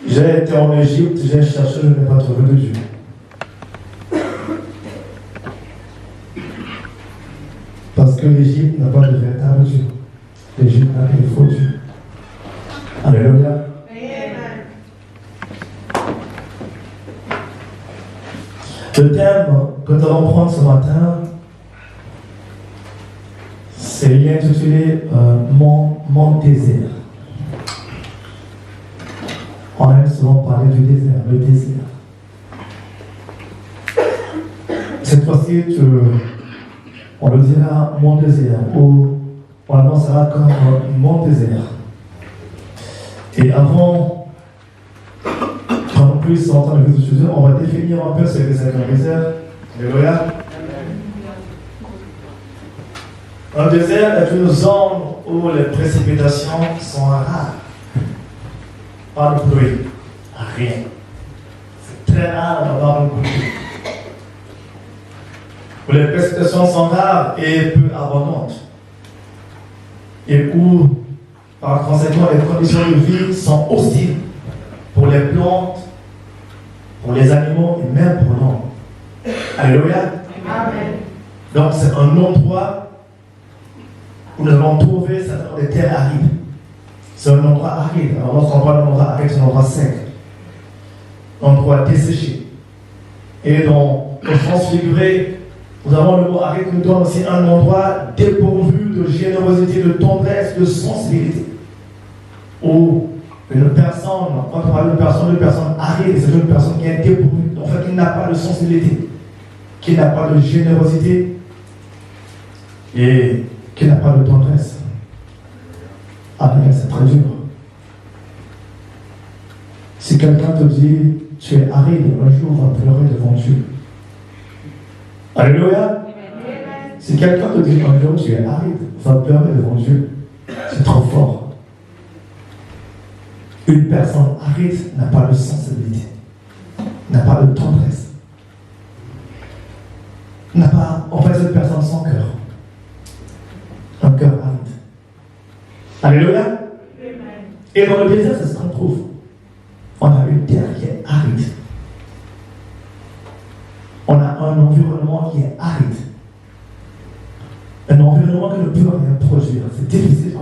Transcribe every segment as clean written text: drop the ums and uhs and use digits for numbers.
J'ai été en Égypte, j'ai cherché, je n'ai pas trouvé de Dieu. Parce que l'Égypte n'a pas de véritable Dieu. L'Égypte n'a que de faux dieux. Alléluia. Le thème que nous allons prendre ce matin, c'est intitulé mon désert. On aime souvent parler du désert, le désert. Cette fois-ci, on le dira mon désert, ou on l'annoncera comme mon désert. Et avant qu'on puisse entendre les choses, on va définir un peu ce que c'est un désert. Alléluia. Un désert est une zone où les précipitations sont rares. Pas de pluie, rien. C'est très rare d'avoir une pluie. Où les précipitations sont rares et peu abondantes. Et où, par conséquent, les conditions de vie sont hostiles pour les plantes, pour les animaux et même pour l'homme. Alléluia. Amen. Donc c'est un endroit où nous allons trouver des terres arides. C'est un endroit aride. Alors, lorsqu'on parle d'un endroit aride, c'est un endroit sec. Un endroit desséché. Et dans le sens figuré, nous avons le mot aride qui nous donne aussi un endroit dépourvu de générosité, de tendresse, de sensibilité. Où une personne, quand on parle d'une personne aride, c'est une personne qui est dépourvue, en fait, qui n'a pas de sensibilité, qui n'a pas de générosité et qui n'a pas de tendresse. Amen, c'est très dur. Si quelqu'un te dit, tu es aride, un jour on va pleurer devant Dieu. Alléluia. Amen. Si quelqu'un te dit, un jour tu es aride, on va pleurer devant Dieu. C'est trop fort. Une personne aride n'a pas de sensibilité, n'a pas de tendresse, n'a pas, en fait, cette personne sans cœur. Un cœur aride. Alléluia. Amen. Et dans le désert, c'est ce qu'on trouve. On a une terre qui est aride. On a un environnement qui est aride. Un environnement qui ne peut rien produire. C'est difficile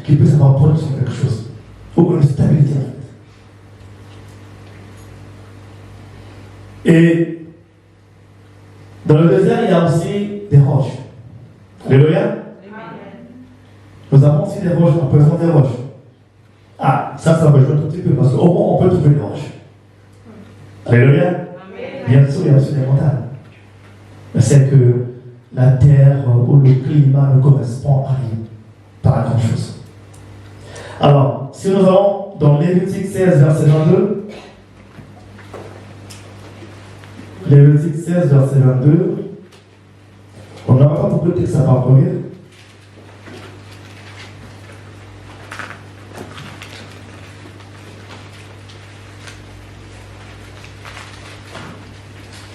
qu'il puisse avoir production quelque chose. Ou une stabilité en fait. Et dans le désert, il y a aussi des roches. Alléluia. Nous avons aussi des roches, en présence des roches. Ah, ça va jouer un tout petit peu, parce qu'au moins on peut trouver des roches. Alléluia. Bien sûr, il y a aussi des montagnes. Mais c'est que la terre ou le climat ne correspond à rien, pas à grand chose. Alors, si nous allons dans Lévitique 16, verset 22, Lévitique 16, verset 22, on n'aura pas beaucoup de textes à parcourir.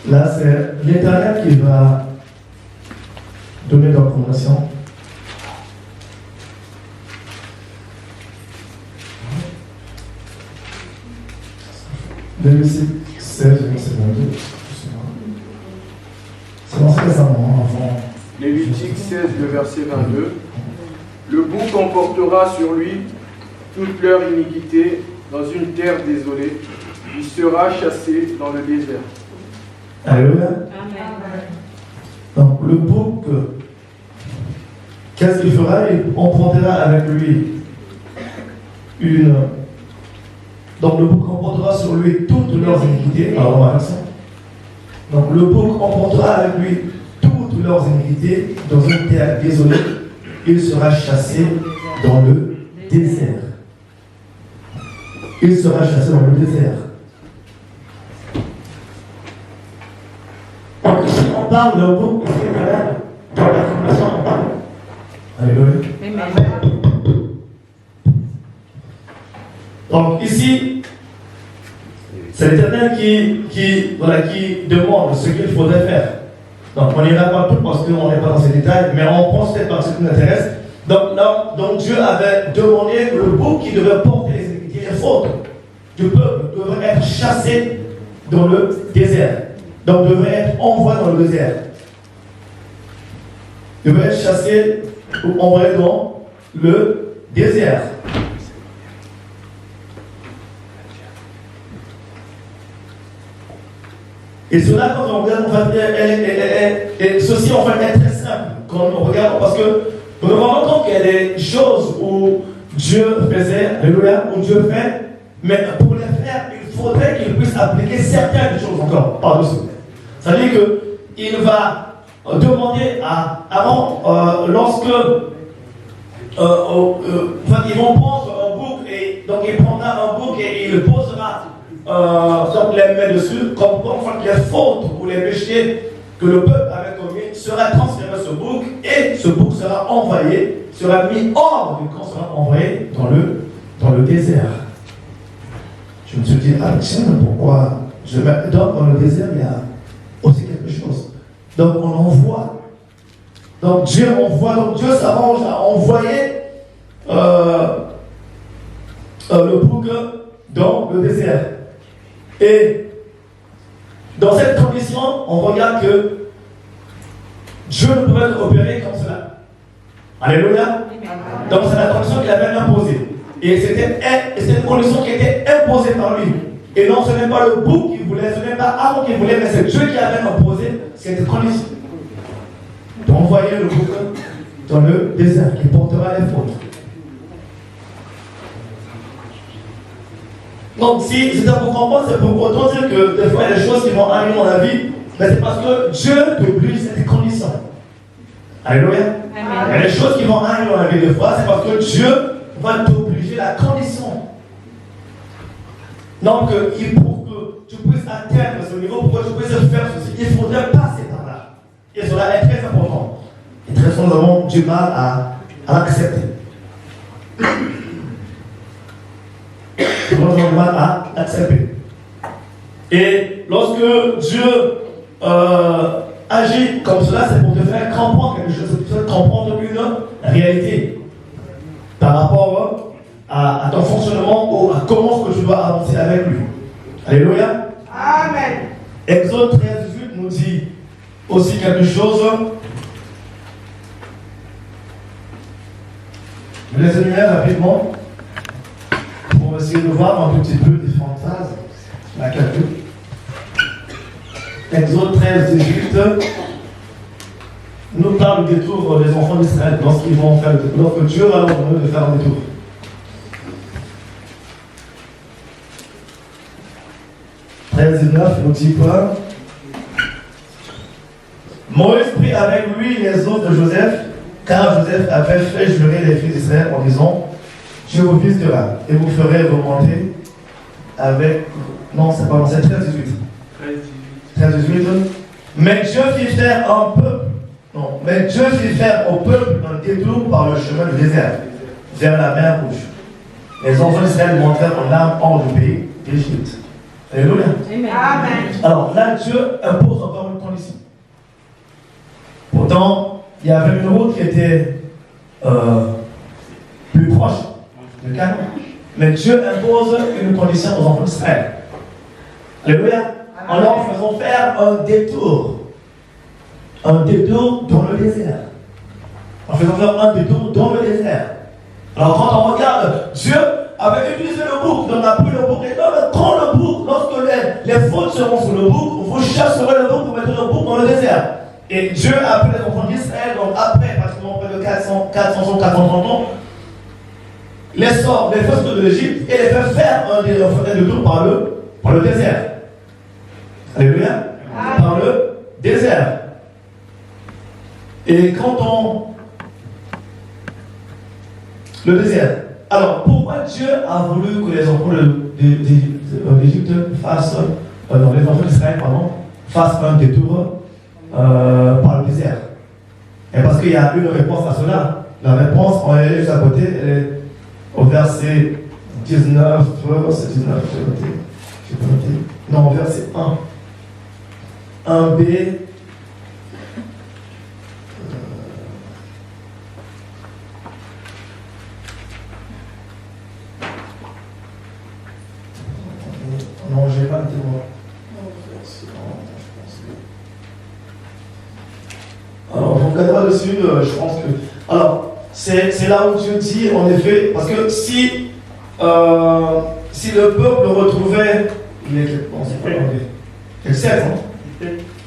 Là, c'est l'Éternel qui va donner leur fondation. Lévitique 16, verset 22. C'est lancé récemment, avant. Lévitique 16, le verset 22. Le bouc emportera sur lui toute leur iniquité dans une terre désolée. Il sera chassé dans le désert. Alléluia. Donc le bouc, qu'est-ce qu'il fera? Il emportera avec lui donc le bouc emportera sur lui toutes leurs iniquités. Alors on va faire ça. Donc le bouc emportera avec lui toutes leurs iniquités dans une terre désolée. Il sera chassé dans le désert. Il sera chassé dans le désert. On parle d'un bouc qui est malade. Dans la formation, on parle. Alléluia. Donc ici, c'est l'Éternel qui demande ce qu'il faudrait faire. Donc on n'ira pas tout parce qu'on n'est pas dans ces détails, mais on pense peut-être par ce qui nous intéresse. Donc Dieu avait demandé le bouc qui devait porter les iniquités, les fautes du peuple devrait être chassé dans le désert. Donc devrait être envoyé dans le désert. Devrait être chassé ou envoyé dans le désert. Et cela, quand on regarde, ceci en fait est très simple. Quand on regarde, parce que nous nous rendons compte qu'il y a des choses où Dieu faisait, alléluia, où Dieu fait, mais pour les faire, il faudrait qu'il puisse appliquer certaines choses encore par-dessus. C'est-à-dire qu'il va demander à Aaron, lorsque ils vont prendre un bouc, et donc il prendra un bouc et il le posera donc les mains dessus, comme les fautes ou les péchés que le peuple avait commis sera transféré à ce bouc, et ce bouc sera envoyé, sera mis hors du camp, sera envoyé dans le désert. Je me suis dit, ah tiens, pourquoi je mets dans le désert, il y a aussi quelque chose. Donc on envoie. Donc Dieu envoie, donc Dieu s'arrange à envoyer le bouc dans le désert. Et dans cette condition, on regarde que Dieu ne pouvait opérer comme cela. Alléluia. Donc c'est la condition qu'il avait imposée. Et c'était une condition qui était imposée par lui. Et non, ce n'est pas le bouc qui voulait, ce n'est pas Aaron qui voulait, mais c'est Dieu qui avait imposé cette condition. D'envoyer le bouc dans le désert, qui portera les fautes. Donc, si c'est pour comprendre, c'est pour autant dire que des fois, il y a des choses qui vont arriver dans la vie, mais c'est parce que Dieu t'oblige cette condition. Alléluia. Il y a des choses qui vont arriver dans la vie des fois, c'est parce que Dieu va t'obliger la condition. Donc, pour que tu puisses atteindre ce niveau, pour que tu puisses faire ceci, il faudrait passer par là. Et cela est très important. Et très souvent, nous avons du mal à l'accepter. Nous avons du mal à l'accepter. Et lorsque Dieu agit comme cela, c'est pour te faire comprendre quelque chose, c'est pour te faire comprendre une réalité par rapport à ton fonctionnement ou à comment est-ce que tu dois avancer avec lui. Alléluia. Amen. Exode 13, 18 nous dit aussi quelque chose. Je les énumère rapidement pour essayer de voir un petit peu différentes phases. La calcul. Exode 13, 18 nous parle du détour des enfants d'Israël lorsqu'ils vont faire le détour, lorsque Dieu va leur demander de faire un détour. 13 et 9 nous dit quoi? Moïse prit avec lui les os de Joseph, car Joseph avait fait jurer les fils d'Israël en disant: Dieu vous visitera et vous ferez remonter avec. Non, c'est pas bon, c'est 13-18. 13-18. Mais Dieu fit faire un peuple. Non, mais Dieu fit faire au peuple un détour par le chemin du désert, vers la mer Rouge. Les enfants d'Israël montèrent en larmes hors du pays d'Égypte. Alléluia. Amen. Alors là, Dieu impose encore une condition. Pourtant, il y avait une route qui était plus proche de Canaan. Mais Dieu impose une condition aux enfants d'Israël. Alléluia. En leur faisant faire un détour. Un détour dans le désert. En faisant faire un détour dans le désert. Alors quand on regarde, Dieu avait utilisé le bouc, donc on a pris le bouc et quand le bouc, lorsque les fautes seront sur le bouc, vous chasserez le bouc pour mettre le bouc dans le désert. Et Dieu a appelé les enfants d'Israël, donc après pratiquement près de 400 ans, 430 ans, les sort, les fautes de l'Égypte et les fait faire un détour par le désert. Alléluia. Par le désert. Et quand on... Le désert. Alors, pourquoi Dieu a voulu que les enfants d'Égypte fassent, les enfants d'Israël, fassent un détour par le désert? Et parce qu'il y a une réponse à cela. La réponse, on est juste à côté, elle est au verset 19, verset 19, j'ai pas noté. Non, verset 1. 1b. dessus, je pense que. Alors, c'est là où Dieu dit, en effet, parce que si le peuple retrouvait. Il est bon, c'est pas anglais. C'est 16, hein?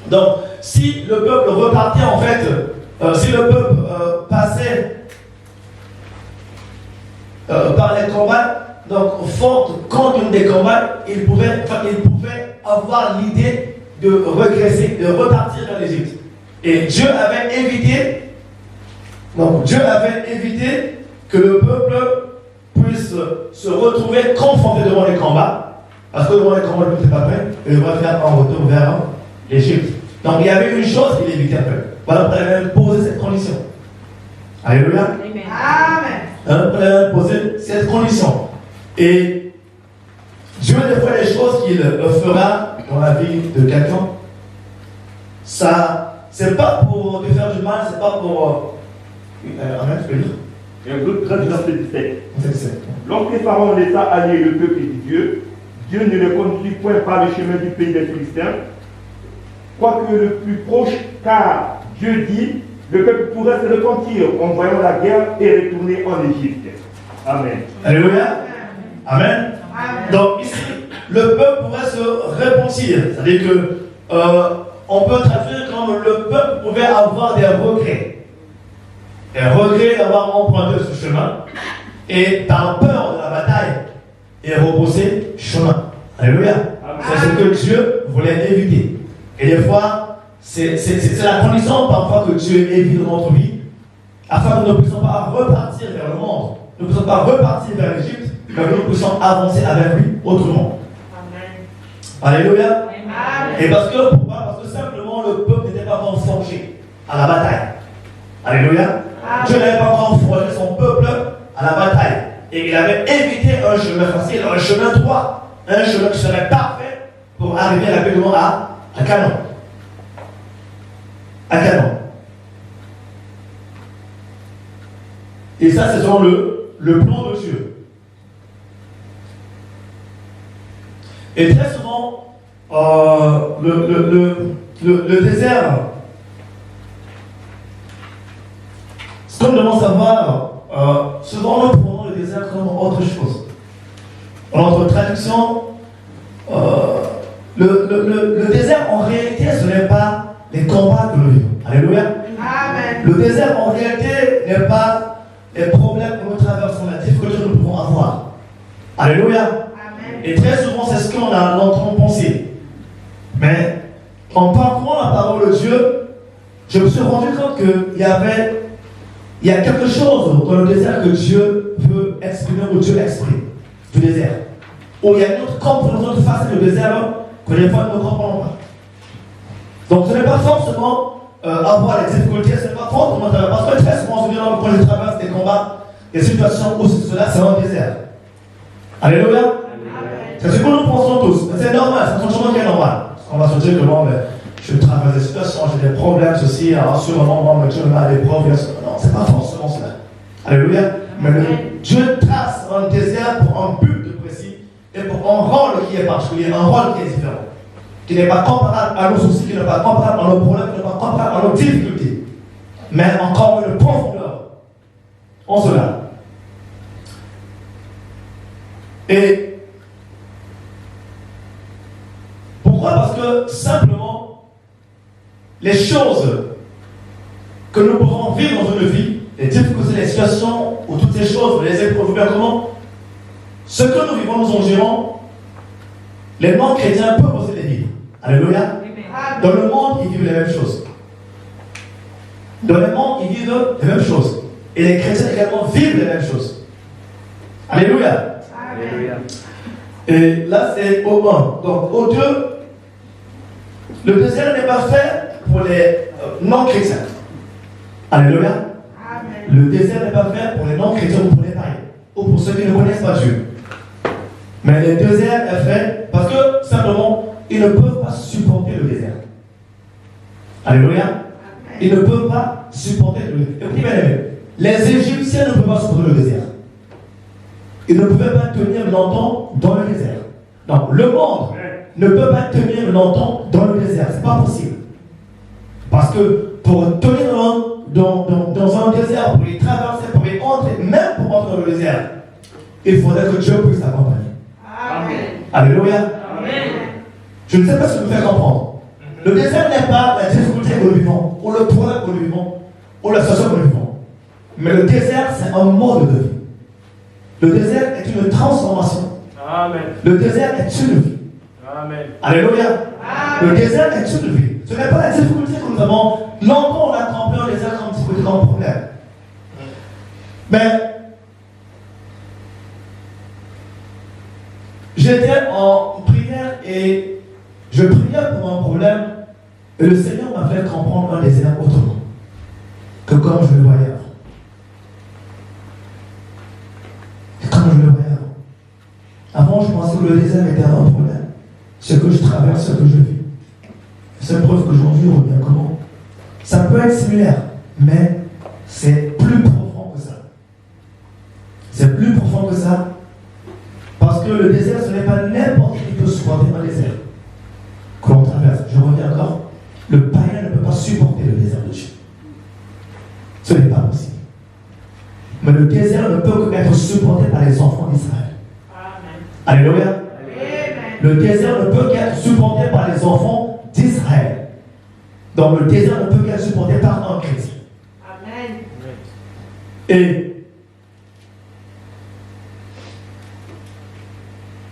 Donc, si le peuple repartait, en fait, si le peuple passait par les combats, donc fort contre des combats, il pouvait avoir l'idée de regresser, de repartir dans l'Égypte. Et Dieu avait évité que le peuple puisse se retrouver confronté devant les combats, parce que devant les combats, le peuple n'était pas prêt, et il va faire un retour vers l'Égypte. Donc il y avait une chose qu'il évitait un peu. Voilà pourquoi il avait posé cette condition. Alléluia. Amen. Voilà pourquoi il avait posé cette condition. Et Dieu, des fois, les choses qu'il fera dans la vie de quelqu'un, ça, c'est pas pour te faire du mal, c'est pas pour. Amen, tu peux lire. Et un autre verset 17. Lorsque Pharaon laissa aller le peuple de Dieu, Dieu ne le conduisit point par le chemin du pays des Philistins, quoique le plus proche, car Dieu dit, le peuple pourrait se repentir en voyant la guerre et retourner en Égypte. Amen. Alléluia. Amen. Amen. Donc ici, le peuple pourrait se repentir. C'est-à-dire que on peut traduire comme le peuple pouvait avoir des regrets. Des regrets d'avoir emprunté ce chemin et par peur de la bataille et repousser chemin. Alléluia. C'est ce que Dieu voulait éviter. Et des fois, c'est la condition parfois que Dieu évite dans notre vie, afin que nous ne puissions pas repartir vers le monde, nous ne puissions pas repartir vers l'Égypte, mais que nous puissions avancer avec lui autrement. Amen. Alléluia. Amen. Et pourquoi? Parce que simplement le peuple n'était pas encore forgé à la bataille. Alléluia. Amen. Dieu n'avait pas encore forgé son peuple à la bataille. Et il avait évité un chemin facile, un chemin droit, un chemin qui serait parfait pour arriver rapidement à Canaan. À Canaan. Et ça, c'est selon le plan de Dieu. Et très souvent, le désert, ce qu'on demande à savoir, souvent nous prenons le désert comme autre chose. Dans notre traduction, le désert en réalité ce n'est pas les combats que nous vivons. Alléluia. Amen. Le désert en réalité n'est pas les problèmes que nous traversons, la difficulté que nous pouvons avoir. Alléluia. Amen. Et très souvent c'est ce qu'on a l'entend penser. Mais en parcourant la parole de Dieu, je me suis rendu compte qu'il y a quelque chose dans le désert que Dieu veut exprimer, ou Dieu exprime, du désert. Où il y a une autre compréhension de face du désert que des fois nous ne comprenons pas. Donc ce n'est pas forcément avoir des difficultés, ce n'est pas forcément parce que très souvent, quand je traverse des combats, des situations où cela, c'est un désert. Alléluia. C'est ce que nous pensons tous. C'est normal, c'est un changement qui est normal. On va se dire que bon, je traverse des situations, j'ai des problèmes, ceci, alors sûrement, moi, Dieu m'a des problèmes. Non, c'est pas forcément cela. Alléluia. Mais Dieu trace un désert pour un but précis et pour un rôle qui est particulier, un rôle qui est différent, qui n'est pas comparable à nos soucis, qui n'est pas comparable à nos problèmes, qui n'est pas comparable à nos difficultés, mais encore une profondeur en cela. Et pourquoi? Parce que simplement, les choses que nous pouvons vivre dans une vie, les difficultés, les situations, ou toutes ces choses, les épreuves, bien comment, ce que nous vivons, nous en dirons, les non-chrétiens peuvent aussi les vivre. Alléluia. Dans le monde, ils vivent les mêmes choses. Dans le monde, ils vivent les mêmes choses. Et les chrétiens également vivent les mêmes choses. Alléluia. Alléluia. Et là, c'est au 1. Donc, au 2, le désert n'est pas fait pour les non-chrétiens. Alléluia. Amen. Le désert n'est pas fait pour les non-chrétiens ou pour les païens, ou pour ceux qui ne connaissent pas Dieu. Mais le désert est fait parce que, simplement, ils ne peuvent pas supporter le désert. Alléluia. Ils ne peuvent pas supporter le désert. Écoutez bien, les Égyptiens ne peuvent pas supporter le désert. Ils ne pouvaient pas tenir longtemps dans le désert. Donc, le monde ne peut pas tenir longtemps dans le désert. Ce n'est pas possible. Parce que pour tenir dans un désert, pour y traverser, pour y entrer, même pour entrer dans le désert, il faudrait que Dieu puisse l'accompagner. Amen. Alléluia. Amen. Je ne sais pas si vous me faites comprendre. Le désert n'est pas la difficulté que nous vivons, ou le problème que nous vivons, ou la situation que nous vivons. Mais le désert, c'est un mode de vie. Le désert est une transformation. Amen. Le désert est une vie. Amen. Alléluia. Amen. Le désert est une vie. Ce n'est pas la difficulté que nous avons. Longtemps, on a compris un désert comme difficulté, comme problème. Mais j'étais en prière et je priais pour un problème et le Seigneur m'a fait comprendre un désert autrement que comme je le voyais avant. Et comme je le voyais avant. Avant, je pensais que le désert était un problème. Ce que je traverse, ce que je vis. C'est preuve qu'aujourd'hui, on revient comment? Ça peut être similaire, mais c'est plus profond que ça. C'est plus profond que ça. Parce que le désert, ce n'est pas n'importe qui peut supporter un désert que l'on traverse. Je reviens encore. Le païen ne peut pas supporter le désert de Dieu. Ce n'est pas possible. Mais le désert ne peut qu'être supporté par les enfants d'Israël. Alléluia. Amen. Le désert ne peut qu'être supporté par les enfants d'Israël. Donc le désert ne peut qu'être supporté par un chrétien. Amen. Et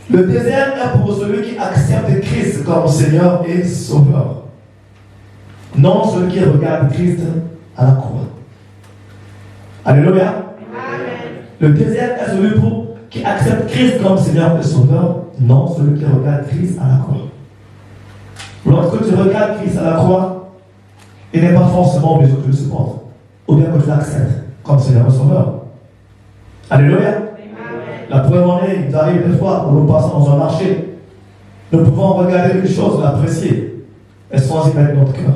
le désert est pour celui qui accepte Christ comme Seigneur et Sauveur. Non celui qui regarde Christ à la croix. Alléluia. Amen. Le désert est celui qui accepte Christ comme Seigneur et Sauveur. Non celui qui regarde Christ à la croix. Lorsque tu regardes Christ à la croix, il n'est pas forcément besoin que tu le supportes. Ou bien que tu l'acceptes comme Seigneur et Sauveur. Alléluia. Amen. La preuve en est, il arrive des fois où nous passons dans un marché. Nous pouvons regarder une chose, l'apprécier, et sans y mettre notre cœur.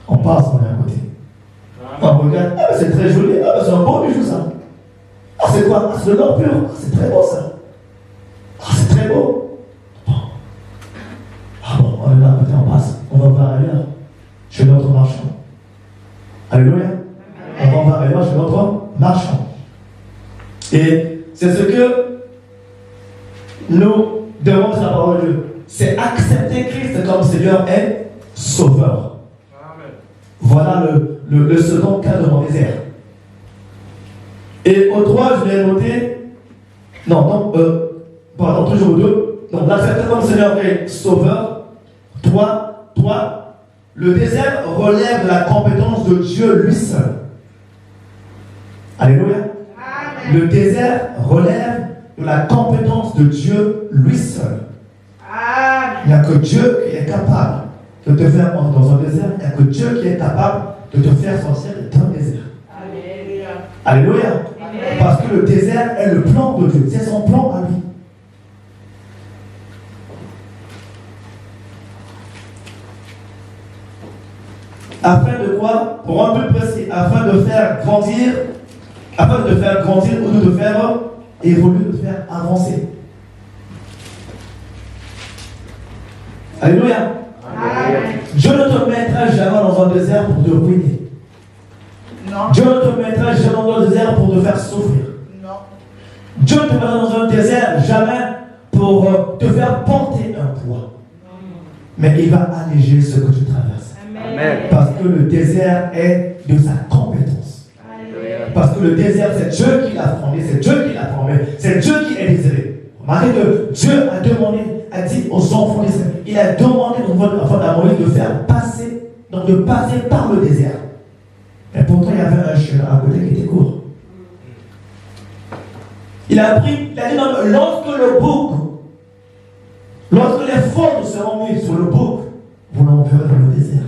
On passe, on est à côté. On regarde, ah mais c'est très joli, ah mais c'est un beau bijou ça. Ah c'est quoi? Ah c'est de l'or pur, ah c'est très beau ça. Ah c'est très beau. Bon. Ah bon, on est là à côté, on passe, on va voir ailleurs, chez notre marchand. Alléluia. On va voir ailleurs chez notre marchand. Et c'est ce que nous devons faire la parole de Dieu. C'est accepter Christ comme Seigneur et Sauveur. Amen. Voilà le second cas de mon désert. Et au 3, je l'ai noté. Pardon, toujours au 2. Donc, l'accepter comme Seigneur et Sauveur. 3, le désert relève de la compétence de Dieu lui seul. Alléluia. Amen. Le désert relève de la compétence de Dieu lui seul. Amen. Il n'y a que Dieu qui est capable de te faire entrer dans un désert. Il n'y a que Dieu qui est capable de te faire sortir d'un désert. Alléluia. Alléluia. Amen. Parce que le désert est le plan de Dieu. C'est son plan à lui. Afin de quoi? Pour un but précis. Afin de faire grandir ou de te faire évoluer, de te faire avancer. Alléluia. Amen. Dieu ne te mettra jamais dans un désert pour te ruiner. Non. Dieu ne te mettra jamais dans un désert pour te faire souffrir. Non. Dieu ne te mettra dans un désert jamais pour te faire porter un poids. Mais il va alléger ce que tu traverses. Amen. Parce que le désert est de sa compétence. Alléluia. Parce que le désert, c'est Dieu qui l'a formé, c'est Dieu qui l'a formé, c'est Dieu qui est désiré. Remarquez que Dieu a demandé, a dit aux enfants d'Israël, il a demandé à Moïse de faire passer, donc de passer par le désert. Et pourtant, il y avait un chemin à côté qui était court. Il a dit, non, lorsque les formes seront mises sur le bouc, vous l'enverrez dans le désert.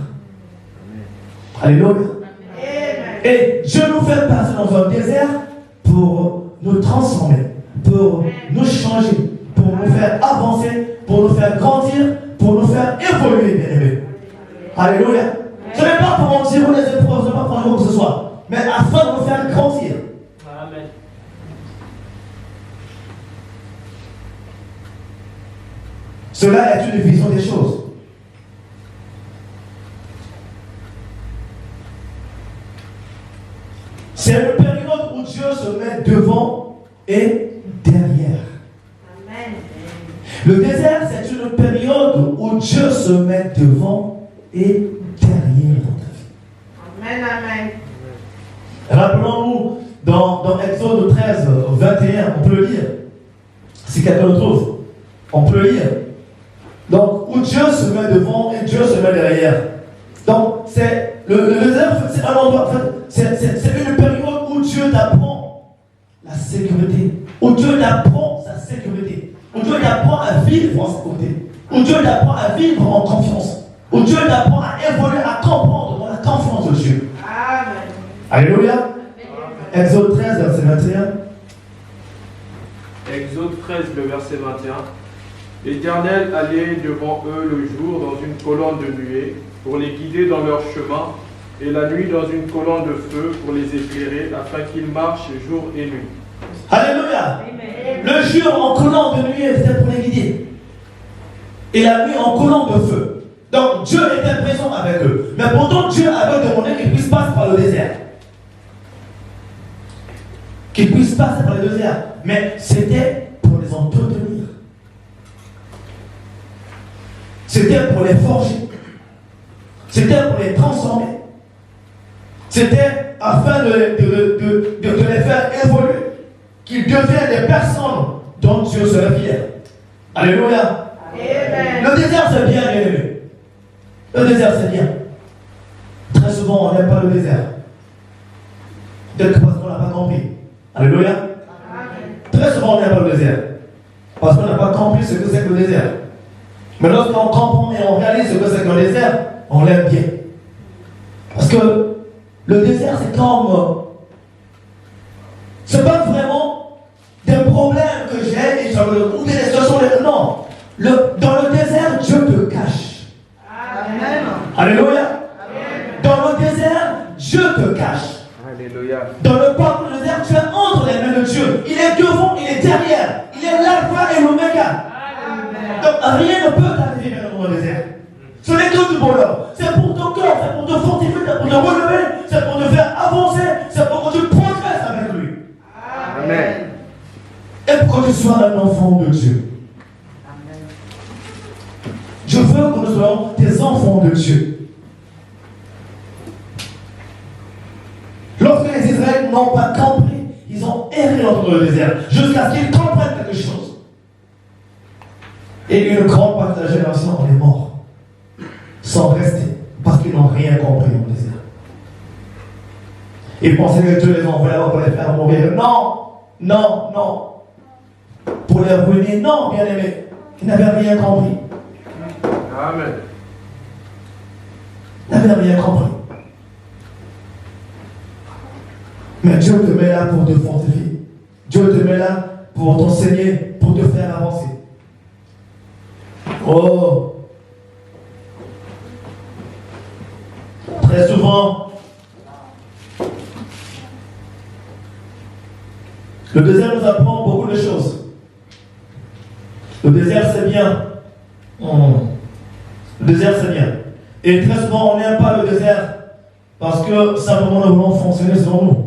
Alléluia. Amen. Et Dieu nous fait passer dans un désert pour nous transformer, pour nous changer, pour nous faire avancer, pour nous faire grandir, pour nous faire évoluer, bien-aimés. Alléluia. Ce n'est pas pour en tirer les épreuves, ce n'est pas pour quoi que ce soit, mais afin de nous faire grandir. Amen. Cela est une vision des choses. se met devant et derrière. Amen. Le désert, c'est une période où Dieu se met devant et derrière dans ta vie. Amen. Amen. Rappelons-nous, dans Exode 13, 21, on peut le lire. Si quelqu'un le trouve, on peut le lire. Donc, où Dieu se met devant et Dieu se met derrière. Donc, c'est le désert, c'est un endroit, c'est une période où Dieu t'apprend la sécurité, où Dieu t'apprend sa sécurité, où Dieu t'apprend à vivre en sécurité, où Dieu t'apprend à vivre en confiance, où Dieu t'apprend à évoluer, à comprendre dans la confiance de Dieu. Amen. Alléluia. Exode 13, verset 21. Exode 13, le verset 21. L'Éternel allait devant eux le jour dans une colonne de nuée pour les guider dans leur chemin, et la nuit dans une colonne de feu pour les éclairer, afin qu'ils marchent jour et nuit. Alléluia. Amen. Le jour en colonne de nuit, c'était pour les guider. Et la nuit en colonne de feu. Donc Dieu était présent avec eux. Mais pourtant Dieu avait demandé qu'ils puissent passer par le désert. Qu'ils puissent passer par le désert. Mais c'était pour les entretenir. C'était pour les forger. C'était pour les transformer. C'était afin de les faire évoluer. Qu'ils deviennent des personnes dont Dieu serait fier. Alléluia. Amen. Le désert, c'est bien, bien aimé. Le désert, c'est bien. Très souvent, on n'aime pas le désert. Peut-être parce qu'on n'a pas compris. Alléluia. Amen. Très souvent, on n'aime pas le désert. Parce qu'on n'a pas compris ce que c'est que le désert. Mais lorsqu'on comprend et on réalise ce que c'est que le désert, on l'aime bien. Parce que le désert, c'est comme... c'est pas vraiment des problèmes que j'ai ou des situations. Non. Dans le désert, Dieu te cache. Amen. Alléluia. Dans le désert, Dieu te cache. Alléluia. Dans le parc du désert, tu es entre les mains de Dieu. Il est devant, il est derrière. Il est l'alpha et l'oméga. Donc rien ne peut t'arriver dans le désert. Ce n'est que du bonheur. C'est pour ton cœur, c'est pour te fortifier, c'est pour te relever, c'est pour te faire avancer, c'est pour que tu progresses avec lui. Amen. Et pour que tu sois un enfant de Dieu. Je veux que nous soyons des enfants de Dieu. Lorsque les Israélites n'ont pas compris, ils ont erré dans le désert jusqu'à ce qu'ils comprennent quelque chose. Et une grande partie de la génération en est morte, sans rester, parce qu'ils n'ont rien compris au désert. Ils pensaient que Dieu les envoyait pour les faire mourir. Non, non, non. Pour les ruiner, non, bien aimé. Ils n'avaient rien compris. Amen. Ils n'avaient rien compris. Mais Dieu te met là pour te fortifier. Dieu te met là pour t'enseigner, pour te faire avancer. Oh! Très souvent, le désert nous apprend beaucoup de choses. Le désert, c'est bien. Le désert, c'est bien. Et très souvent, on n'aime pas le désert parce que simplement nous voulons fonctionner selon nous.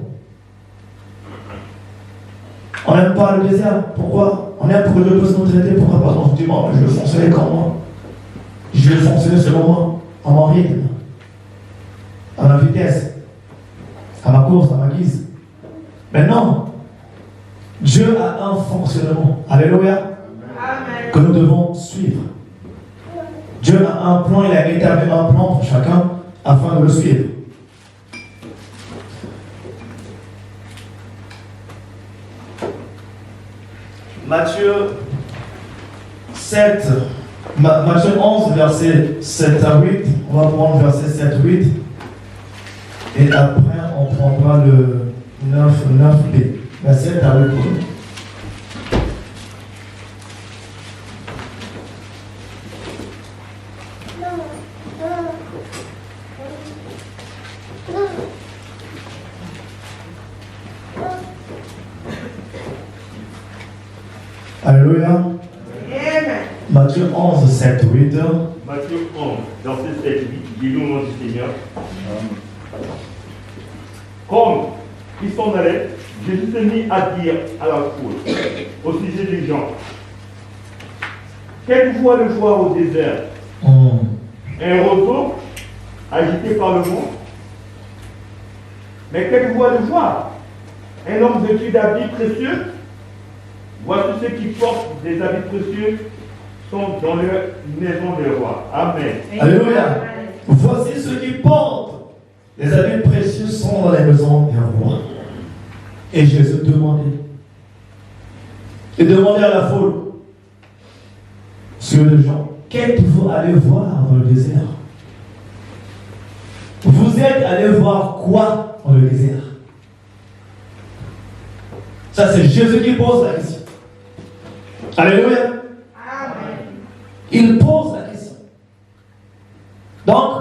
On n'aime pas le désert. Pourquoi? On aime pour que Dieu puisse nous traiter. Pourquoi? Parce qu'on se dit, bon, je vais fonctionner comme moi. Je vais fonctionner selon moi, à mon rythme, à ma vitesse, à ma course, à ma guise. Mais non. Dieu a un fonctionnement. Alléluia. Amen. Que nous devons suivre. Dieu a un plan, il a établi un plan pour chacun afin de le suivre. Matthieu 7, Matthieu 11, verset 7 à 8. On va prendre verset 7, 8. Et après, on prendra le 9b. Verset 7 à 8. Alléluia. Amen. Matthieu 11, 7, 8. Matthieu 11, verset 7, 8, dis-nous nom du Seigneur. Comme ils s'en allaient, Jésus s'est mis à dire à la foule, au sujet des gens, qu'êtes-vous allé voir au désert? Un roseau agité par le vent? Mais qu'êtes-vous allé voir? Un homme vêtu d'habits précieux? Voici ceux qui portent des habits précieux sont dans leur maison des rois. Amen. Alléluia. Voici ceux qui portent les habits précieux sont dans les maisons des rois. Et Jésus demandait. Il demandait à la foule, sur les gens, qu'êtes-vous allé voir dans le désert? Vous êtes allé voir quoi dans le désert? Ça, c'est Jésus qui pose la question. Alléluia. Il pose la question. Donc,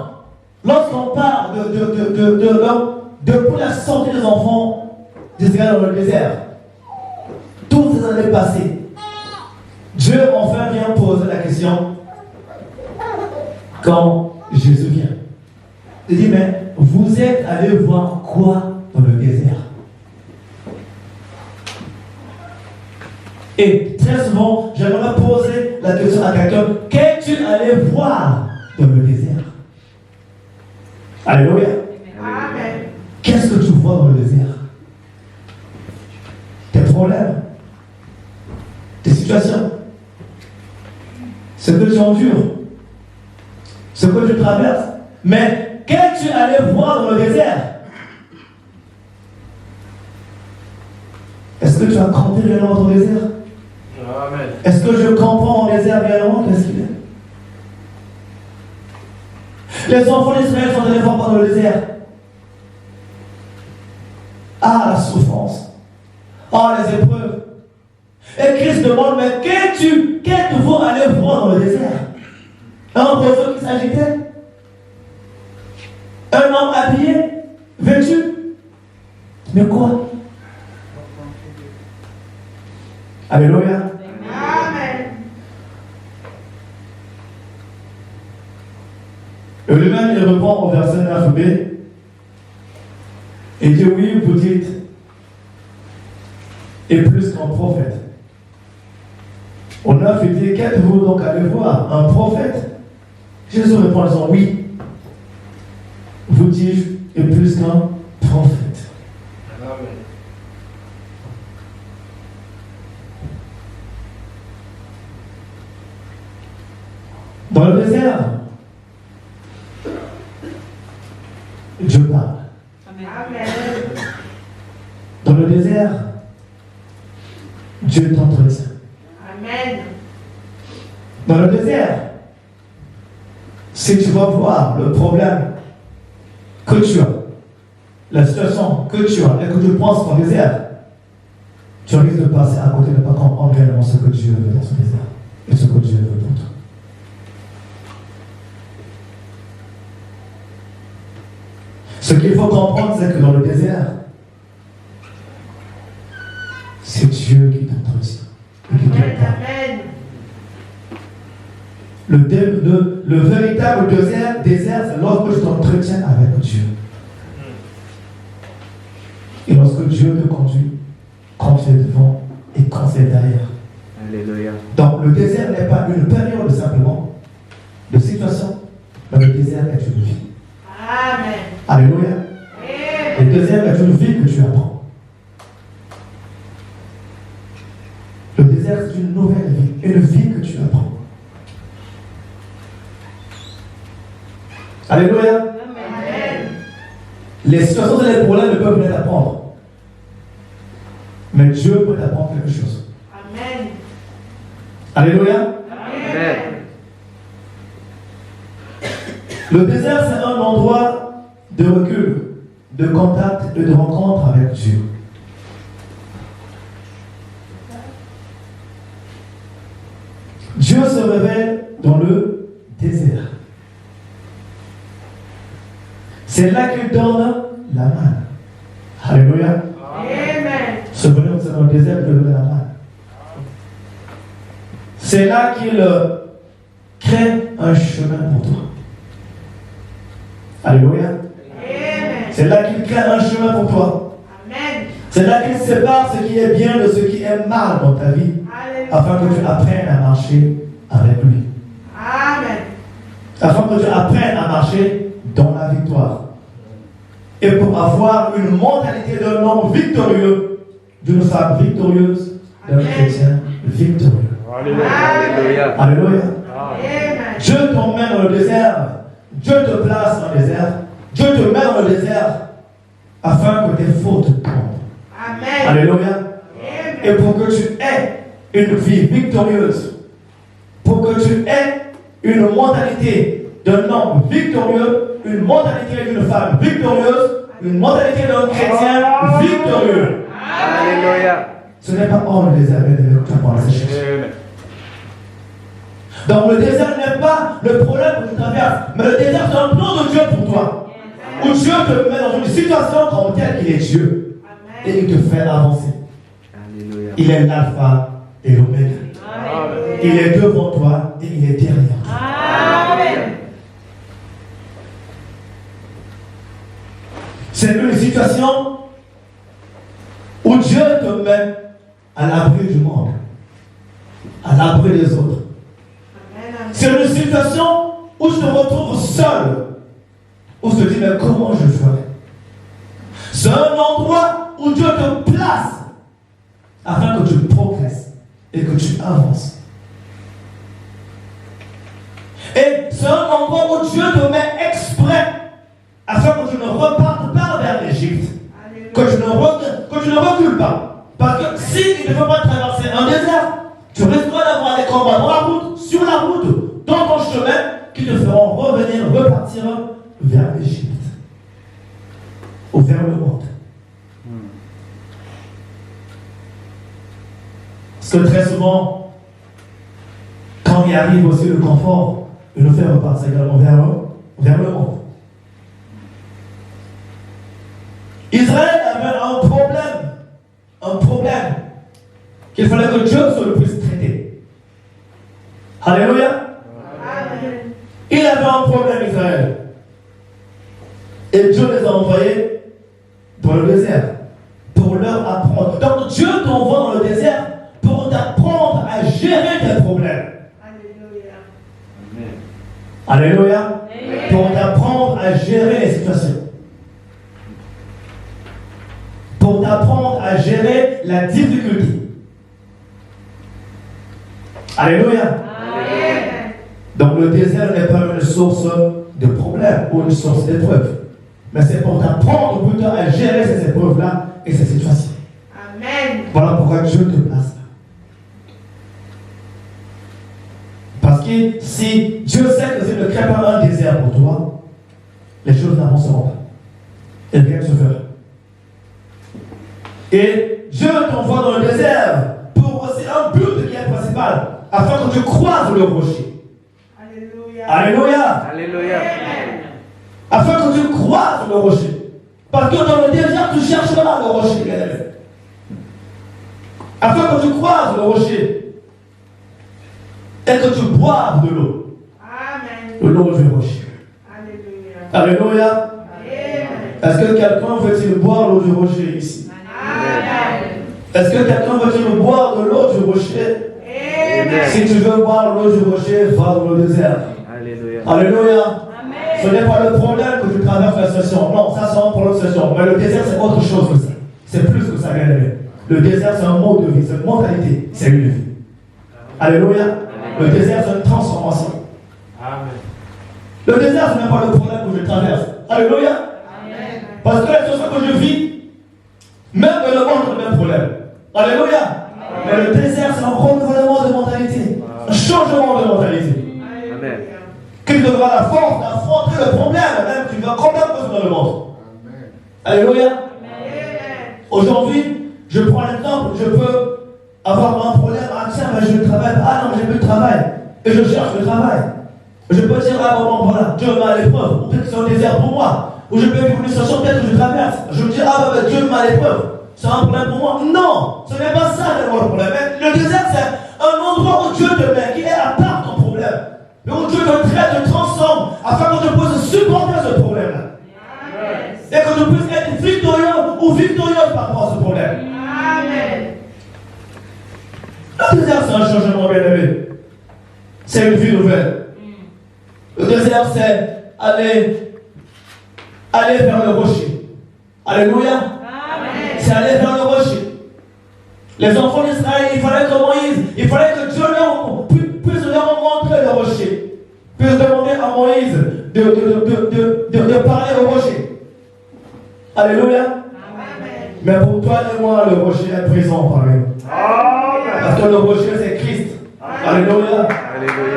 lorsqu'on parle de la sortie des enfants d'Israël dans le désert, toutes ces années passées, Dieu enfin vient poser la question quand Jésus vient. Il dit, mais vous êtes allé voir quoi dans le désert? Et très souvent, j'aimerais poser la question à quelqu'un, qu'es-tu allé voir dans le désert? Alléluia. Amen. Qu'est-ce que tu vois dans le désert? Tes problèmes, tes situations, ce que tu endures, ce que tu traverses. Mais qu'es-tu allé voir dans le désert? Est-ce que tu as campé réellement dans le désert? Amen. Est-ce que je comprends en désert réellement qu'est-ce qu'il est? Les enfants d'Israël sont allés voir dans le désert. Ah, la souffrance. Ah, les épreuves. Et Christ demande, mais qu'êtes-vous allé voir dans le désert? Un roseau qui s'agitait? Un homme habillé? Vêtu? Mais quoi? Alléluia. Amen. Et lui-même, il répond au verset 9b. Et dit, oui, vous dites, et plus qu'un prophète. Au 9, il dit, qu'êtes-vous donc allé voir? Un prophète? Jésus répond en disant, oui, vous dis-je, et plus qu'un prophète. Amen. Dans le désert, Dieu parle. Amen. Dans le désert, Dieu t'entretient. Amen. Dans le désert, si tu vas voir le problème que tu as, la situation que tu as et que tu penses dans le désert, tu risques de passer à côté de ne pas comprendre réellement ce que Dieu veut dans ce désert et ce que Dieu veut pour toi. Ce qu'il faut comprendre, c'est que dans le désert, c'est Dieu qui t'entretient et qui te parle. Amen. Le véritable désert, c'est lorsque tu t'entretiens avec Dieu. Et lorsque Dieu te conduit, quand tu es devant et quand tu es derrière. Alléluia. Donc le désert n'est pas une période simplement de situation, mais le désert est une vie. Amen. Alléluia. Amen. Le désert est une vie que tu apprends. Le désert, c'est une nouvelle vie, une vie que tu apprends. Alléluia. Amen. Les situations et les problèmes ne peuvent rien t'apprendre. Mais Dieu peut t'apprendre quelque chose. Amen. Alléluia. Amen. Le désert, c'est un endroit de recul, de contact et de rencontre avec Dieu. Dieu se révèle dans le désert. C'est là qu'il donne la main. Alléluia. Amen. Souvenez-vous, c'est dans le désert qu'il donne la main. C'est là qu'il crée un chemin pour toi. Alléluia. Amen. C'est là qu'il crée un chemin pour toi. Amen. C'est là qu'il sépare ce qui est bien de ce qui est mal dans ta vie, afin que tu apprennes à marcher avec lui. Amen. Afin que tu apprennes à marcher dans la victoire. Et pour avoir une mentalité d'un homme victorieux, d'une femme victorieuse, d'un chrétien victorieux. Alléluia. Alléluia. Amen. Dieu t'emmène dans le désert. Dieu te place dans le désert. Dieu te met dans le désert afin que tes fautes tombent. Amen. Alléluia. Amen. Et pour que tu aies une vie victorieuse, pour que tu aies une mentalité d'un homme victorieux, une mentalité d'une femme victorieuse, une mentalité d'un chrétien victorieux. Alléluia. Ce n'est pas hors le désert, mais tu apprends ces choses. Donc le désert n'est pas le problème que tu traverses, mais le désert c'est un plan de Dieu pour toi. Où Dieu te met dans une situation comme telle qu'il est Dieu. Et il te fait avancer. Alléluia. Il est l'alpha et l'oméga. Il est devant toi et il est derrière toi. Amen. C'est une situation où Dieu te met à l'abri du monde, à l'abri des autres. C'est une situation où tu te retrouves seul, où tu te dis, mais comment je ferai? C'est un endroit où Dieu te place afin que tu progresses et que tu avances. Et c'est un endroit où Dieu te met exprès afin que tu ne repartes pas vers l'Égypte, que tu ne recules pas. Parce que si tu ne veux pas traverser un désert, tu risqueras d'avoir des combats dans la route, sur la route, dans ton chemin, qui te feront repartir vers l'Égypte. Ou vers le monde. Parce que très souvent, quand il arrive aussi le confort, il nous fait repartir également vers le monde. Israël avait un problème qu'il fallait que Dieu se puisse traiter. Alléluia. Amen. Il avait un problème, Israël. Et Dieu les a envoyés dans le désert pour leur apprendre. Donc Dieu t'envoie dans le désert pour t'apprendre à gérer tes problèmes. Alléluia. Alléluia. Pour t'apprendre à gérer les situations. Pour t'apprendre à gérer la difficulté. Alléluia. Amen. Donc le désert n'est pas une source de problèmes ou une source d'épreuves. Mais c'est pour t'apprendre plutôt à gérer ces épreuves-là et ces situations. Amen. Voilà pourquoi Dieu te place là. Parce que si Dieu sait que s'il ne crée pas un désert pour toi, les choses n'avanceront pas. Et rien ne se fera. Et Dieu t'envoie dans le désert pour aussi un but qui est principal, afin que tu croises le rocher. Alléluia. Alléluia. Alléluia. Afin que tu croises le rocher. Parce que dans le désert, tu chercheras le rocher, bien-aimé. Afin que tu croises le rocher. Et que tu boives de l'eau. Amen. De l'eau du rocher. Alléluia. Alléluia. Amen. Est-ce que quelqu'un veut-il boire l'eau du rocher ici? Amen. Est-ce que quelqu'un veut-il boire de l'eau du rocher? Amen. Si tu veux boire l'eau du rocher, va dans le désert. Alléluia. Alléluia. Amen. Ce n'est pas le problème que tu traverses la situation. Non, ça c'est un problème de situation. Mais le désert, c'est autre chose que ça. C'est plus que ça, bien aimé. Le désert, c'est un mode de vie, c'est une mentalité, c'est une vie. Alléluia. Le désert, c'est une transformation. Amen. Le désert, ce n'est pas le problème que je traverse. Alléluia. Amen. Parce que la situation que je vis, même le monde a le même problème. Alléluia. Mais le désert, c'est un renouvellement de mentalité. Un changement de mentalité. Amen. Qu'il devra la force d'affronter le problème, même tu vas complètement dans le monde. Alléluia. Amen. Aujourd'hui, je prends l'exemple, je peux avoir un problème, ah tiens, mais je ne travaille pas, ah non, j'ai plus de travail, et je cherche le travail. Je peux dire, ah bon, voilà, Dieu m'a à l'épreuve, ou peut-être que c'est un désert pour moi, ou je peux vivre une situation peut-être que je traverse. Je me dis, ah bah, Dieu m'a à l'épreuve, c'est un problème pour moi. Non, ce n'est pas ça le problème. Le désert, c'est un endroit où Dieu te met, qui est à part ton problème, mais où Dieu te traite, te transforme, afin que tu puisses supporter ce problème-là. Amen. Et que tu puisses être victorieux ou victorieuse par rapport à ce problème. c'est un changement, bien-aimé. C'est une vie nouvelle. Le désert, c'est aller vers le rocher. Alléluia. Amen. C'est aller vers le rocher. Les enfants d'Israël, il fallait que Dieu puisse leur montrer le rocher. Puisse demander à Moïse de parler au rocher. Alléluia. Amen. Mais pour toi et moi, le rocher est présent par lui. Parce que le rocher, c'est Christ. Alléluia.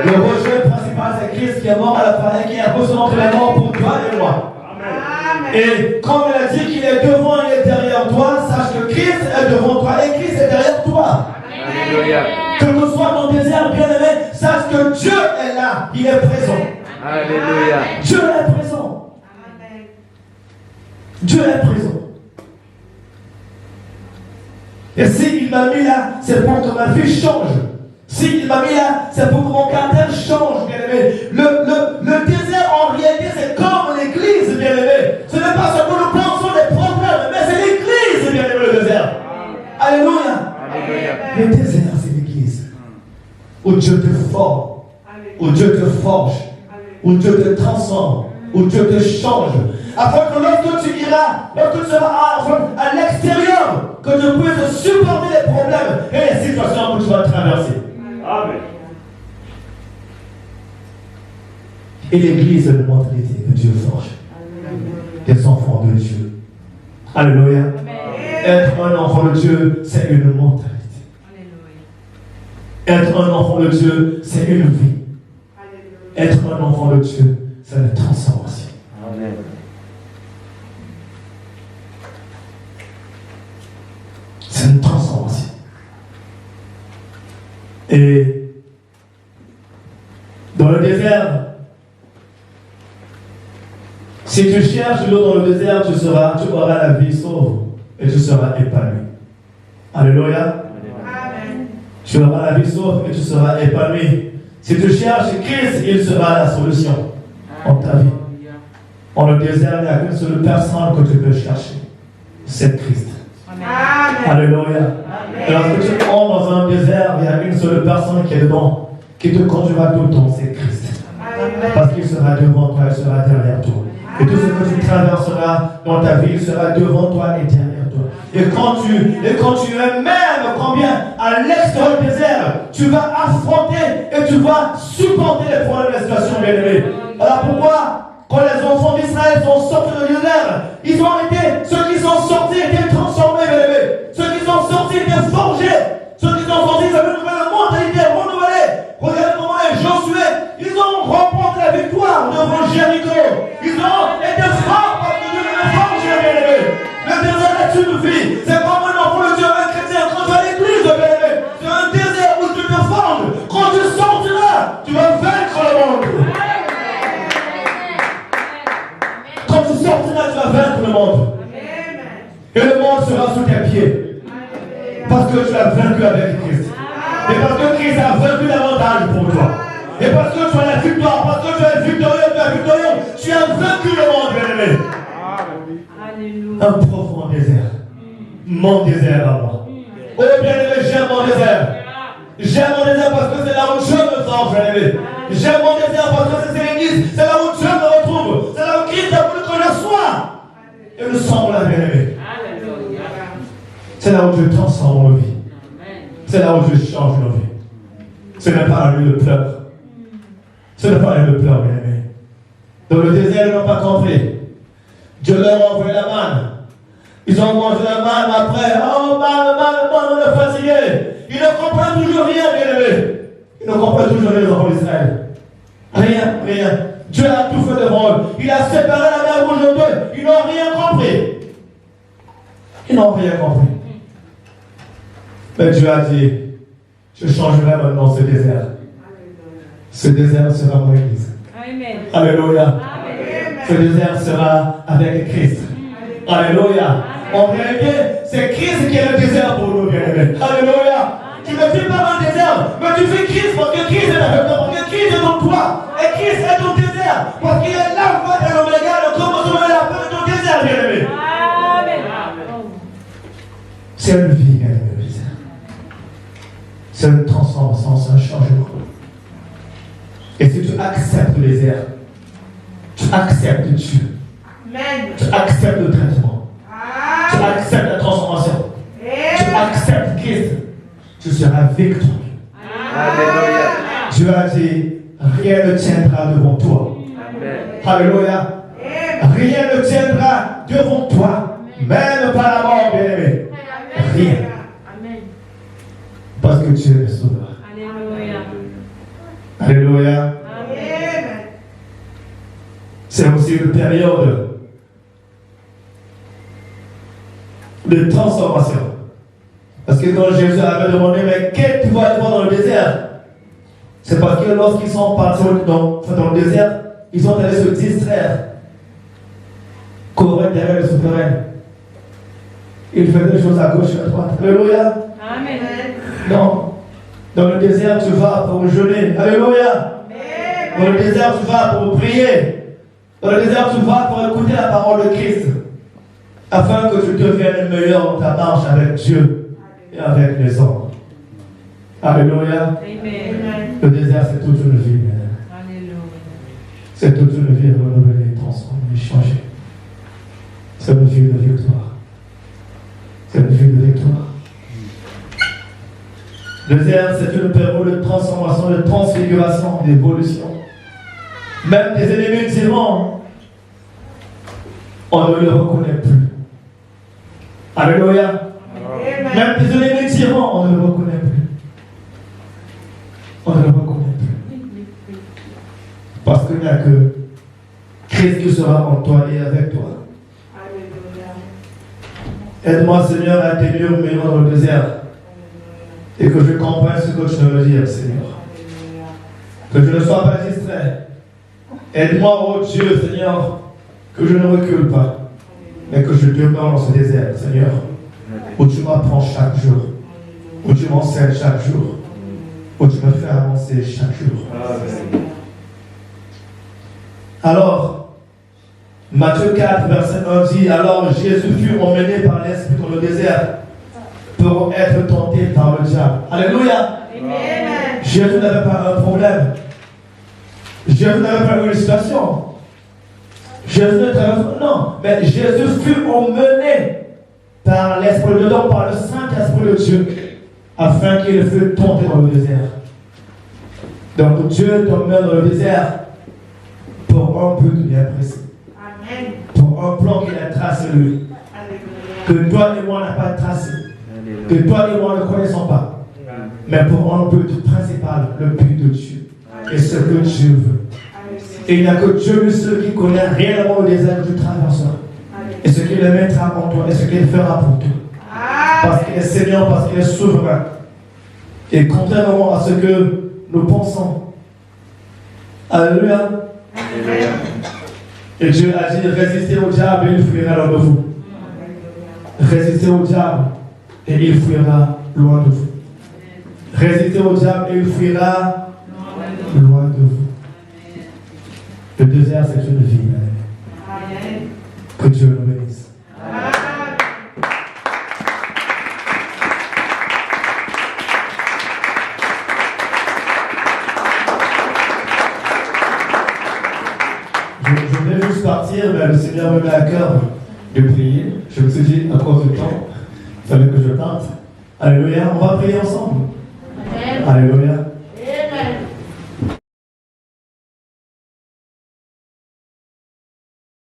Le rocher principal, c'est Christ qui est mort à la croix et qui a reçu notre mort pour toi et moi. Amen. Et comme il a dit qu'il est devant et il est derrière toi, sache que Christ est devant toi et Christ est derrière toi. Alléluia. Que tu sois dans le désert, bien-aimé, sache que Dieu est là, il est présent. Alléluia. Dieu est présent. Amen. Dieu est présent. Et s'il m'a mis là, c'est pour que ma vie change. S'il m'a mis là, c'est pour que mon caractère change, bien-aimé. Le désert, en réalité, c'est comme l'église, bien-aimé. Ce n'est pas ce que nous pensons des problèmes, mais c'est l'église, bien-aimé, le désert. Alléluia. Alléluia. Le désert, c'est l'église. Où Dieu te forme, où Dieu te forge, où Dieu te transforme, où Dieu te change. Afin que lorsque tu iras, lorsque tu seras à l'extérieur, que tu puisses supporter les problèmes et les situations que tu vas traverser. Amen. Et l'église est une mentalité que Dieu forge. Des enfants de Dieu. Alléluia. Être un enfant de Dieu, c'est une mentalité. Être un enfant de Dieu, c'est une vie. Être un enfant de Dieu, c'est une transformation. Amen. C'est une transformation. Et dans le désert, si tu cherches l'eau dans le désert, tu auras la vie sauve et tu seras épanoui. Alléluia. Amen. Tu auras la vie sauve et tu seras épanoui. Si tu cherches Christ, il sera la solution en ta vie. En le désert, il n'y a qu'une seule personne que tu peux chercher. C'est Christ. Amen. Alléluia. Et lorsque tu entres dans un désert, il y a une seule personne qui est dedans, qui te conduira tout le temps, c'est Christ. Parce qu'il sera devant toi, il sera derrière toi. Et tout ce que tu traverseras dans ta vie, il sera devant toi et derrière toi. Et quand tu es même combien à l'extérieur du désert, tu vas affronter et tu vas supporter les problèmes de la situation, bien-aimée. Alors pourquoi, quand les enfants d'Israël sont sortis du désert, ils ont été, ceux qui sont sortis étaient transformés, bien-aimés. Ceux qui sont sortis étaient forgés. Ceux qui sont sortis avaient une nouvelle mentalité renouvelée. Regardez comment les Josué, ils ont remporté la victoire devant Jéricho. Ils ont été forts parce que Dieu les a forgés, bien-aimés. Le désert est une vie. C'est comme un enfant de Dieu, un chrétien, quand tu vas à l'église, bien-aimé. C'est un désert où tu te forges. Quand tu sortiras, tu vas vaincre le monde. Quand tu sortiras, tu vas vaincre le monde. Et le monde sera sous tes pieds. Parce que tu as vaincu avec Christ. Et parce que Christ a vaincu davantage pour toi. Et parce que tu as la victoire, parce que tu es victorieux, tu as vaincu le monde, bien-aimé. Un profond désert. Mon désert à moi. Oh bien-aimé, j'aime mon désert. J'aime mon désert parce que c'est là où Dieu me forge, bien-aimé. J'aime mon désert parce que c'est l'église, c'est là où Dieu me retrouve. C'est là où Christ a voulu que je sois. Et nous sommes là, bien-aimé. C'est là où Dieu transforme nos vies. C'est là où Dieu change nos vies. Ce n'est pas un lieu de pleurs. Ce n'est pas un lieu de pleurs, bien-aimé. Dans le désert, ils n'ont pas compris. Dieu leur a envoyé la manne. Ils ont mangé la manne après. Oh, manne, on est fatigué. Ils ne comprennent toujours rien, bien-aimé. Ils ne comprennent toujours rien, les enfants d'Israël. Rien. Dieu a tout fait devant eux. Il a séparé la mer rouge en deux. Ils n'ont rien compris. Ils n'ont rien compris. Mais Dieu a dit, je changerai maintenant ce désert. Ce désert sera mon église. Amen. Alléluia. Amen. Ce désert sera avec Christ. Alléluia. En réalité, c'est Christ qui est le désert pour nous, bien-aimés. Alléluia. Tu ne vis pas un désert, mais tu vis Christ parce que Christ est avec toi, parce que Christ est en toi. Et Christ est ton désert, parce qu'il est l'alpha et l'oméga, le commencement et la fin de ton désert, bien-aimé. Amen. C'est une vie, bien-aimé. C'est une transformation. sens un changement. Et si tu acceptes le désert, tu acceptes Dieu, Amen. tu acceptes le traitement, tu Amen. acceptes la transformation, tu Amen. acceptes Christ, tu seras victorieux. Amen. Dieu a dit, rien ne tiendra devant toi. Alléluia. Rien ne tiendra devant toi, même pas la mort, bien-aimé. Rien. Amen. Parce que Dieu est sauveur. Alléluia. Alléluia. Amen. C'est aussi une période de transformation. Parce que quand Jésus avait demandé, mais qu'est-ce que tu vas voir dans le désert? C'est parce que lorsqu'ils sont partis dans le désert, ils sont allés se distraire. Courir derrière le souterrain. Ils faisaient des choses à gauche et à droite. Alléluia. Amen. Non. Dans le désert, tu vas pour jeûner. Alléluia. Dans le désert, tu vas pour prier. Dans le désert, tu vas pour écouter la parole de Christ. Afin que tu deviennes meilleur dans ta marche avec Dieu et avec les hommes. Alléluia. Amen. Le désert, c'est toute une vie. Alléluia. C'est toute une vie renouvelée, transformée, changée. C'est une vie de victoire. C'est une vie de victoire. Le désert, c'est une période de transformation, de transfiguration, d'évolution. Même des ennemis diront, on ne le reconnaît plus. Alléluia. Amen. Même des ennemis diront, on ne le reconnaît plus. On ne le reconnaît plus. Parce qu'il n'y a que Christ qui sera en toi et avec toi. Alléluia. Aide-moi, Seigneur, à tenir mes mains dans le désert. Et que je comprenne ce que tu veux me dire, Seigneur. Que je ne sois pas distrait. Aide-moi, oh Dieu, Seigneur, que je ne recule pas. Mais que je demeure dans ce désert, Seigneur. Où tu m'apprends chaque jour. Où tu m'enseignes chaque jour. Où tu me fais avancer chaque jour. Alors, Matthieu 4, verset 1 dit, alors Jésus fut emmené par l'Esprit dans le désert pour être tenté par le diable. Alléluia. Amen. Jésus n'avait pas un problème. Jésus n'avait pas une situation. Jésus ne traversait pas. Non, mais Jésus fut emmené par l'Esprit de Dieu, par le Saint-Esprit de Dieu, afin qu'il fût tenté dans le désert. Donc Dieu t'emmène dans le désert pour un but bien précis. Amen. Pour un plan qu'il a tracé lui. Alléluia. Que toi et moi n'a pas tracé. Que toi et moi ne connaissons pas. Mais pour un but principal, le but de Dieu. Et ce que Dieu veut. Et il n'y a que Dieu seul qui connaît réellement le désert que tu traverseras. Et ce qu'il mettra en toi. Et ce qu'il fera pour toi. Parce qu'il est Seigneur, parce qu'il est souverain. Et contrairement à ce que nous pensons. Alléluia. Et Dieu a dit, résistez au diable et il fuira loin de vous. Résistez au diable et il fuira loin de vous. Résistez au diable et il fuira loin de vous. Le désert, c'est une vie. Amen. Que Dieu nous bénisse. Je voulais juste partir, mais le Seigneur me met à cœur de prier. Je me suis dit, à cause du temps, il fallait que je parte. Alléluia, on va prier ensemble. Amen. Alléluia.